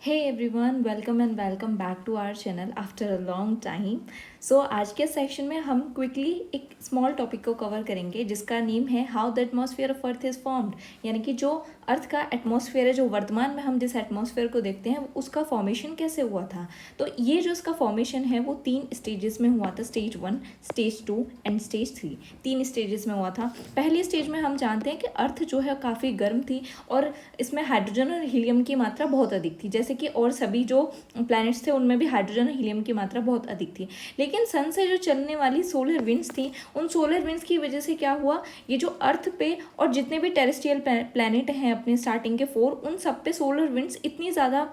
Hey everyone, welcome and welcome back to our channel after a long time. So आज के section में हम quickly एक small topic को कवर करेंगे जिसका नेम है how the atmosphere of earth is formed. यानी कि जो अर्थ का एटमॉस्फेयर है, जो वर्तमान में हम जिस एटमॉस्फेयर को देखते हैं उसका फॉर्मेशन कैसे हुआ था। तो ये जो इसका फॉर्मेशन है वो 3 स्टेजेस में हुआ था, stage 1, stage 2 and stage 3। 3 stages में हुआ था। पहली स्टेज में हम जानते हैं कि अर्थ जो है काफ़ी गर्म थी और इसमें हाइड्रोजन और हीलियम की मात्रा बहुत अधिक थी, जैसे कि और सभी जो प्लैनेट्स थे उनमें भी हाइड्रोजन और हीलियम की मात्रा बहुत अधिक थी। लेकिन सन से जो चलने वाली सोलर विंड्स थी, उन सोलर विंड्स की वजह से क्या हुआ, ये जो अर्थ पे और जितने भी टेरेस्ट्रियल प्लैनेट हैं अपने स्टार्टिंग के 4, उन सब पे सोलर विंड्स इतनी ज़्यादा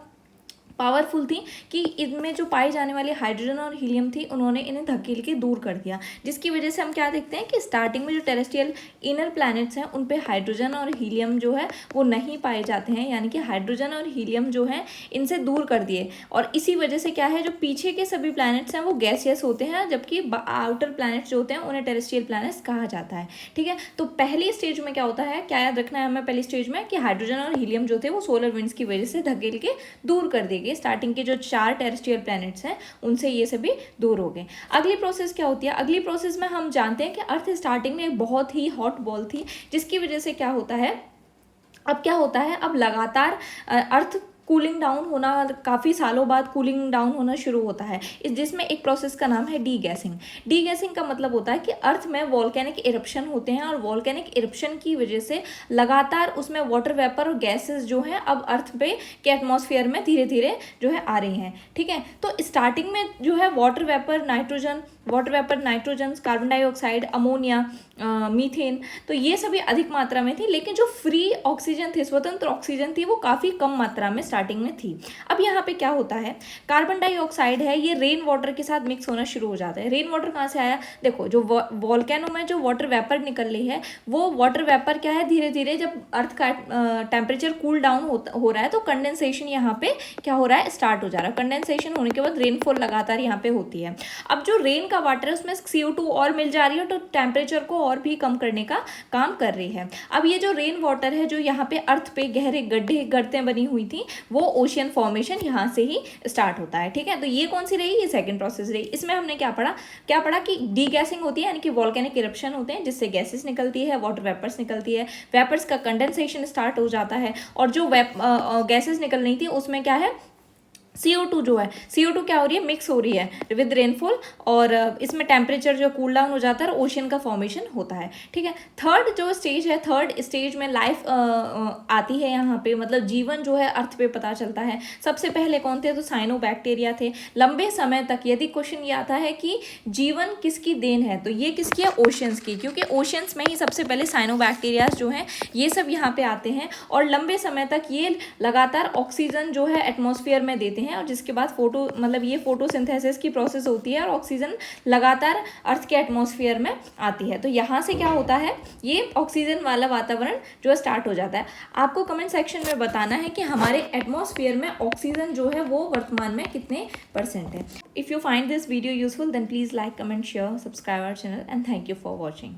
पावरफुल थी कि इनमें जो पाई जाने वाली हाइड्रोजन और हीलियम थी उन्होंने इन्हें धकेल के दूर कर दिया, जिसकी वजह से हम क्या देखते हैं कि स्टार्टिंग में जो टेरेस्ट्रियल इनर प्लैनेट्स हैं उन पे हाइड्रोजन और हीलियम जो है वो नहीं पाए जाते हैं। यानी कि हाइड्रोजन और हीलियम जो है इनसे दूर कर दिए, और इसी वजह से क्या है, जो पीछे के सभी प्लैनेट्स हैं वो गैसियस होते हैं, जबकि आउटर प्लैनेट्स जो होते हैं उन्हें टेरेस्ट्रियल प्लैनेट्स कहा जाता है। ठीक है, तो पहली स्टेज में क्या होता है, क्या याद रखना है हमें पहली स्टेज में, कि हाइड्रोजन और हीलियम जो थे वो सोलर विंड्स की वजह से धकेल के दूर कर दिए गए। स्टार्टिंग के जो 4 टेरेस्ट्रियल प्लैनेट्स हैं उनसे ये सभी दूर हो गए। अगली प्रोसेस क्या होती है, अगली प्रोसेस में हम जानते हैं कि अर्थ स्टार्टिंग में एक बहुत ही हॉट बॉल थी, जिसकी वजह से क्या होता है, अब क्या होता है, अब लगातार अर्थ कूलिंग डाउन होना, काफ़ी सालों बाद कूलिंग डाउन होना शुरू होता है, जिसमें एक प्रोसेस का नाम है डी गैसिंग। डी गैसिंग का मतलब होता है कि अर्थ में वॉल्केनिक इरप्शन होते हैं और वॉल्केनिक इरप्शन की वजह से लगातार उसमें वाटर वेपर और गैसेस जो हैं अब अर्थ पे के एटमॉस्फेयर में धीरे धीरे जो है आ रही हैं। ठीक है, तो स्टार्टिंग में जो है water vapour nitrogen, carbon dioxide, ammonia, methane, तो ये सभी अधिक मात्रा में थी, लेकिन जो फ्री ऑक्सीजन थे, स्वतंत्र ऑक्सीजन थी, वो काफ़ी कम मात्रा में स्टार्टिंग में थी। अब यहाँ पे क्या होता है, कार्बन डाइऑक्साइड है ये रेन वाटर के साथ मिक्स होना शुरू हो जाता है। रेन वाटर कहाँ से आया, देखो जो वॉल्केनो में जो वाटर वेपर निकल रही है, वो वाटर वेपर क्या है, धीरे धीरे जब अर्थ का टेम्परेचर कूल डाउन हो रहा है तो कंडेंसेशन यहाँ पे क्या हो रहा है, स्टार्ट हो जा रहा है। कंडेंसेशन होने के बाद रेनफॉल लगातार यहाँ पे होती है। अब जो रेन का वाटर है उसमें CO2 और मिल जा रही है, तो टेम्परेचर को और भी कम करने का काम कर रही है। अब ये जो रेन वाटर है, जो यहाँ पे अर्थ पे गहरे गड्ढे गर्तें बनी हुई थी, वो ओशियन फॉर्मेशन यहाँ से ही स्टार्ट होता है। ठीक है, तो ये कौन सी रही, ये सेकंड प्रोसेस रही। इसमें हमने क्या पढ़ा कि डी गैसिंग होती है, यानी कि वॉल्केनिक इरप्शन होते हैं जिससे गैसेस निकलती है, वाटर वेपर्स निकलती है, वेपर्स का कंडेंसेशन स्टार्ट हो जाता है, और जो गैसेस निकल रही थी उसमें क्या है, CO2 जो है, CO2 क्या हो रही है, मिक्स हो रही है विद रेनफॉल, और इसमें टेम्परेचर जो कूल डाउन हो जाता है और ओशियन का फॉर्मेशन होता है। ठीक है, थर्ड जो स्टेज है, थर्ड स्टेज में लाइफ आती है यहाँ पे, मतलब जीवन जो है अर्थ पे पता चलता है। सबसे पहले कौन थे, तो साइनोबैक्टीरिया थे। लंबे समय तक यदि क्वेश्चन ये आता है कि जीवन किसकी देन है, तो ये किसकी है, ओशियंस की, क्योंकि ओशियंस में ही सबसे पहले साइनोबैक्टीरियाज जो हैं ये सब यहाँ पे आते हैं, और लंबे समय तक ये लगातार ऑक्सीजन जो है एटमॉस्फेयर में देते हैं, और जिसके बाद ये फोटोसिंथेसिस की प्रोसेस होती है और ऑक्सीजन लगातार अर्थ के एटमॉस्फेयर में आती है। तो यहाँ से क्या होता है, ये ऑक्सीजन वाला वातावरण जो स्टार्ट हो जाता है। आपको कमेंट सेक्शन में बताना है कि हमारे एटमॉस्फेयर में ऑक्सीजन जो है वो वर्तमान में कितने % है। If you find this video useful then please like, comment, share, subscribe our channel and thank you for watching.